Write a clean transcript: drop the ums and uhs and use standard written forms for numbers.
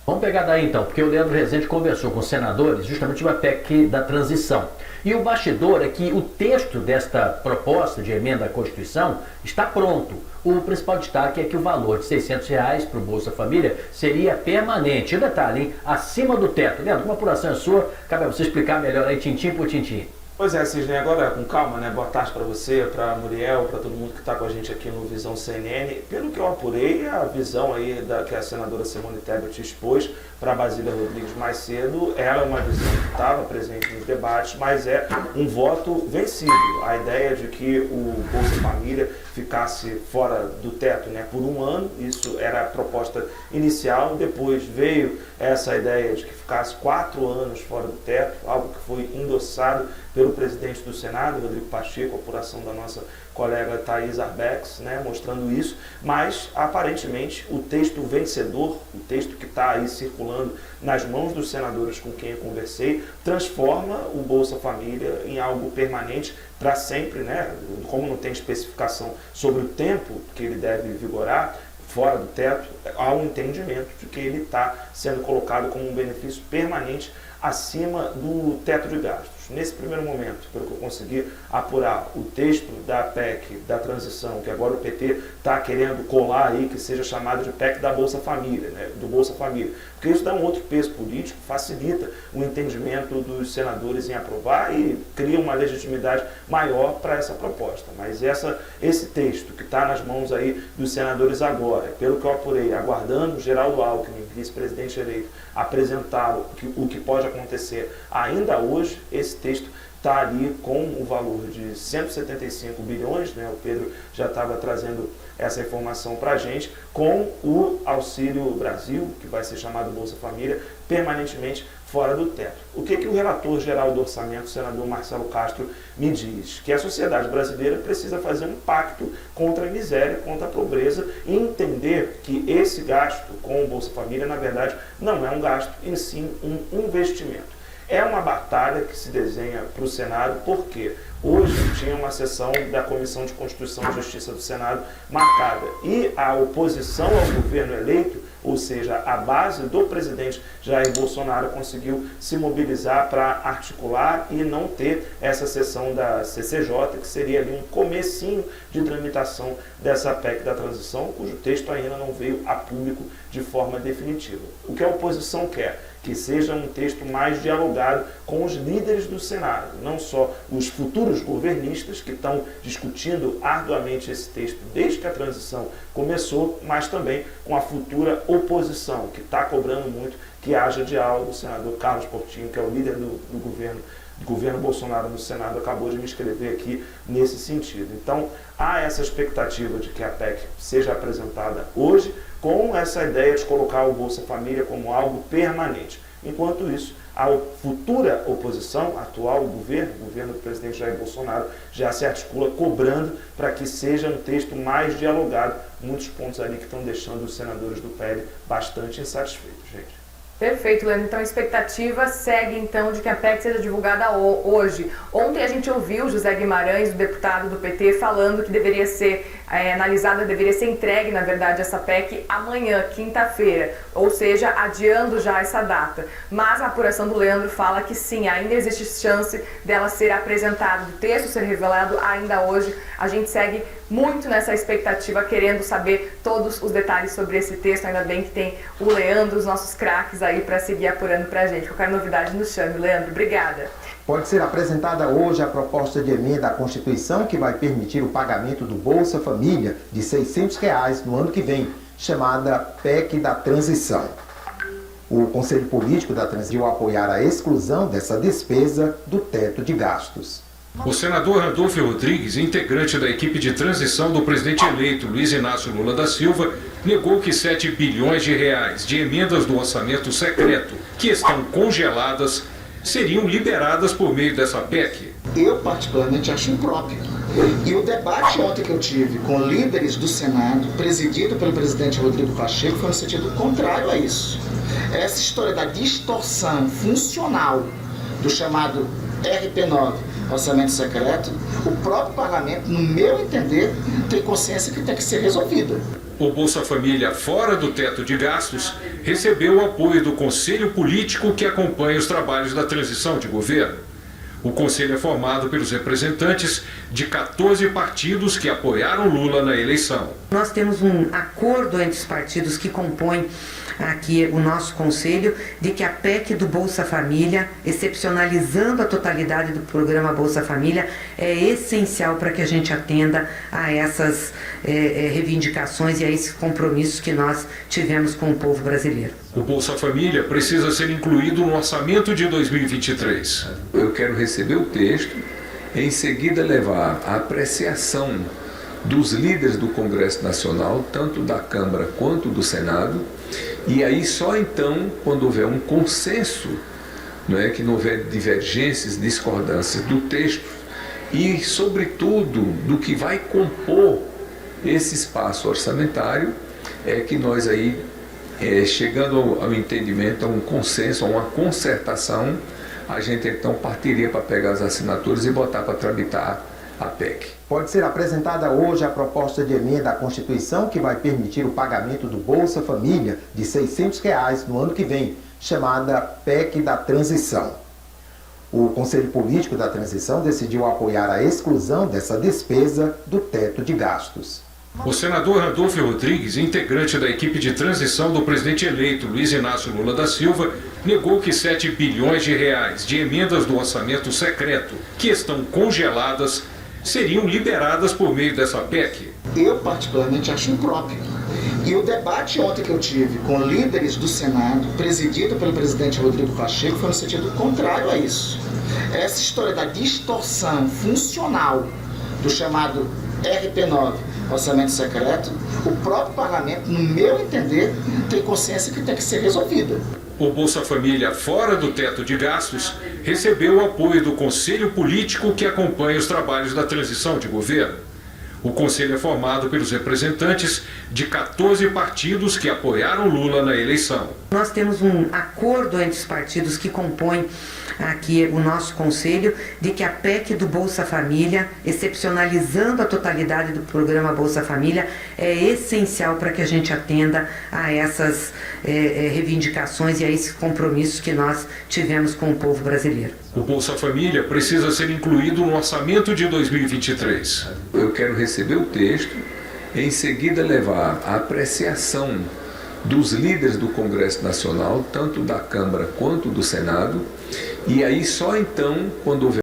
Vamos pegar daí então, porque o Leandro Rezende conversou com os senadores justamente sobre a PEC da transição. E o bastidor é que o texto desta proposta de emenda à Constituição está pronto. O principal destaque é que o valor de R$600 para o Bolsa Família seria permanente. E detalhe, hein? Acima do teto. Leandro, uma apuração é sua, cabe a você explicar melhor aí, tintim por tintim. Pois é, Cisne, agora com calma, né? Boa tarde para você, para a Muriel, para todo mundo que está com a gente aqui no Visão CNN. Pelo que eu apurei, a visão aí que a senadora Simone Tebet expôs para a Basília Rodrigues mais cedo, ela é uma visão que estava presente nos debates, mas é um voto vencido. A ideia de que o Bolsa Família ficasse fora do teto, né, por um ano, isso era a proposta inicial, depois veio essa ideia de que ficasse 4 anos fora do teto, algo que foi endossado pelo presidente do Senado, Rodrigo Pacheco, a apuração da nossa colega Thaís Arbex, né, mostrando isso, mas aparentemente o texto vencedor, o texto que está aí circulando nas mãos dos senadores com quem eu conversei, transforma o Bolsa Família em algo permanente para sempre, né? Como não tem especificação sobre o tempo que ele deve vigorar, fora do teto, há um entendimento de que ele está sendo colocado como um benefício permanente acima do teto de gastos. Nesse primeiro momento, pelo que eu consegui apurar, o texto da PEC da transição, que agora o PT está querendo colar aí, que seja chamado de PEC da Bolsa Família, né, do Bolsa Família, porque isso dá um outro peso político, facilita o entendimento dos senadores em aprovar e cria uma legitimidade maior para essa proposta. Mas esse texto que está nas mãos aí dos senadores agora, pelo que eu apurei, aguardando Geraldo Alckmin, vice-presidente eleito, apresentar o que pode acontecer ainda hoje, esse texto está ali com o valor de 175 bilhões, né? O Pedro já estava trazendo essa informação para a gente, com o Auxílio Brasil, que vai ser chamado Bolsa Família, permanentemente fora do teto. O que o relator geral do orçamento, o senador Marcelo Castro, me diz? Que a sociedade brasileira precisa fazer um pacto contra a miséria, contra a pobreza e entender que esse gasto com o Bolsa Família, na verdade, não é um gasto, e sim um investimento. É uma batalha que se desenha para o Senado, porque hoje tinha uma sessão da Comissão de Constituição e Justiça do Senado marcada e a oposição ao governo eleito, ou seja, a base do presidente Jair Bolsonaro, conseguiu se mobilizar para articular e não ter essa sessão da CCJ, que seria ali um comecinho de tramitação dessa PEC da transição, cujo texto ainda não veio a público de forma definitiva. O que a oposição quer? Que seja um texto mais dialogado com os líderes do Senado, não só os futuros governistas que estão discutindo arduamente esse texto desde que a transição começou, mas também com a futura oposição, que está cobrando muito que haja diálogo. O senador Carlos Portinho, que é o líder do governo Bolsonaro no Senado, acabou de me escrever aqui nesse sentido. Então, há essa expectativa de que a PEC seja apresentada hoje, com essa ideia de colocar o Bolsa Família como algo permanente. Enquanto isso, a futura oposição, atual governo do presidente Jair Bolsonaro, já se articula cobrando para que seja um texto mais dialogado. Muitos pontos ali que estão deixando os senadores do PL bastante insatisfeitos, gente. Perfeito, Leandro. Então a expectativa segue então de que a PEC seja divulgada hoje. Ontem a gente ouviu José Guimarães, o deputado do PT, falando que deveria ser analisada, deveria ser entregue, na verdade, essa PEC amanhã, quinta-feira, ou seja, adiando já essa data. Mas a apuração do Leandro fala que sim, ainda existe chance dela ser apresentada, do texto ser revelado ainda hoje. A gente segue muito nessa expectativa, querendo saber todos os detalhes sobre esse texto. Ainda bem que tem o Leandro, os nossos craques aí para seguir apurando pra gente. Qualquer novidade nos chame. Leandro, obrigada. Pode ser apresentada hoje a proposta de emenda à Constituição que vai permitir o pagamento do Bolsa Família de R$600 no ano que vem, chamada PEC da Transição. O Conselho Político da Transição apoiar a exclusão dessa despesa do teto de gastos. O senador Randolfo Rodrigues, integrante da equipe de transição do presidente eleito Luiz Inácio Lula da Silva, negou que 7 bilhões de reais de emendas do orçamento secreto, que estão congeladas, seriam liberadas por meio dessa PEC. Eu particularmente acho impróprio. E o debate ontem que eu tive com líderes do Senado, presidido pelo presidente Rodrigo Pacheco, foi no sentido contrário a isso. Essa história da distorção funcional do chamado RP9, orçamento secreto, o próprio parlamento, no meu entender, tem consciência que tem que ser resolvida. O Bolsa Família fora do teto de gastos recebeu o apoio do Conselho Político que acompanha os trabalhos da transição de governo. O Conselho é formado pelos representantes de 14 partidos que apoiaram Lula na eleição. Nós temos um acordo entre os partidos que compõem aqui o nosso Conselho de que a PEC do Bolsa Família, excepcionalizando a totalidade do programa Bolsa Família, é essencial para que a gente atenda a essas reivindicações e a esses compromissos que nós tivemos com o povo brasileiro. O Bolsa Família precisa ser incluído no orçamento de 2023. Eu quero receber o texto, em seguida levar a apreciação dos líderes do Congresso Nacional, tanto da Câmara quanto do Senado, e aí só então, quando houver um consenso, que não houver divergências, discordâncias do texto e, sobretudo, do que vai compor esse espaço orçamentário, é que nós aí, chegando ao entendimento, a um consenso, a uma concertação, a gente então partiria para pegar as assinaturas e botar para tramitar a PEC. Pode ser apresentada hoje a proposta de emenda à Constituição que vai permitir o pagamento do Bolsa Família de R$ 600 no ano que vem, chamada PEC da Transição. O Conselho Político da Transição decidiu apoiar a exclusão dessa despesa do teto de gastos. O senador Randolfo Rodrigues, integrante da equipe de transição do presidente eleito Luiz Inácio Lula da Silva, negou que 7 bilhões de reais de emendas do orçamento secreto, que estão congeladas, seriam liberadas por meio dessa PEC. Eu particularmente acho impróprio. E o debate ontem que eu tive com líderes do Senado, presidido pelo presidente Rodrigo Pacheco, foi no sentido contrário a isso. Essa história da distorção funcional do chamado RP9, orçamento secreto, o próprio parlamento, no meu entender, tem consciência que tem que ser resolvida. O Bolsa Família fora do teto de gastos recebeu o apoio do Conselho Político que acompanha os trabalhos da transição de governo. O Conselho é formado pelos representantes de 14 partidos que apoiaram Lula na eleição. Nós temos um acordo entre os partidos que compõem aqui o nosso Conselho de que a PEC do Bolsa Família, excepcionalizando a totalidade do programa Bolsa Família, é essencial para que a gente atenda a essas reivindicações e a esses compromissos que nós tivemos com o povo brasileiro. O Bolsa Família precisa ser incluído no orçamento de 2023. Eu quero receber o texto, em seguida levar a apreciação dos líderes do Congresso Nacional, tanto da Câmara quanto do Senado, e aí só então, quando houver